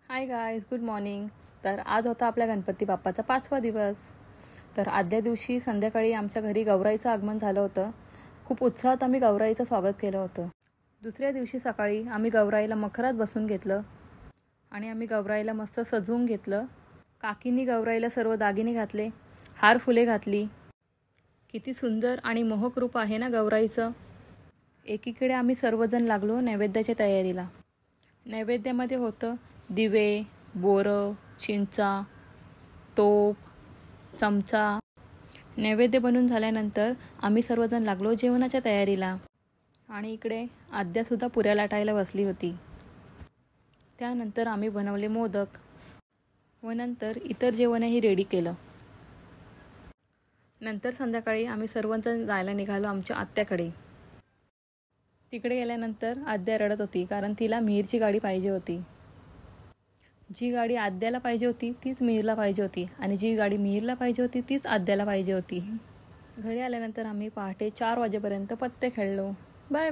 Hi guys, good morning. तर आज होता आपल्या गणपती बाप्पाचा 5वा दिवस. तर आदल्या दिवशी संध्याकाळी आमच्या घरी गौराईचं आगमन झालं होतं. खूप उत्साहात आम्ही गौराईचं स्वागत केलं होतं. दुसऱ्या दिवशी सकाळी आम्ही गौराईला मखरात बसून घेतलं आणि आम्ही गौराईला मस्त सजवून घेतलं. काकींनी गौराईला सर्व दागिने घातले, हार फुले घातली. किती सुंदर आणि मोहक रूप आहे ना गौराईचं. एकीकडे आम्ही सर्वजण लागलो नैवेद्याच्या तयारीला. नैवेद्यामध्ये होतं दिवे, बोरं, चिंचा, टोप, चमचा. नैवेद्य बनवून झाल्यानंतर आम्ही सर्वजण लागलो जेवणाच्या तयारीला. आणि इकडे आद्यासुद्धा पुऱ्या लाटायला बसली होती. त्यानंतर आम्ही बनवले मोदक व नंतर इतर जेवणही रेडी केलं. नंतर संध्याकाळी आम्ही सर्वजण जायला निघालो आमच्या आत्याकडे. तिकडे गेल्यानंतर आद्या रडत होती, कारण तिला मिहीरची गाडी पाहिजे होती. जी गाडी आद्याला पाहिजे होती तीच मिहीरला पाहिजे होती आणि जी गाडी मिहीरला पाहिजे होती तीच आद्याला पाहिजे होती. घरी आल्यानंतर आम्ही पहाटे 4 वाजेपर्यंत पत्ते खेळलो. Bye bye.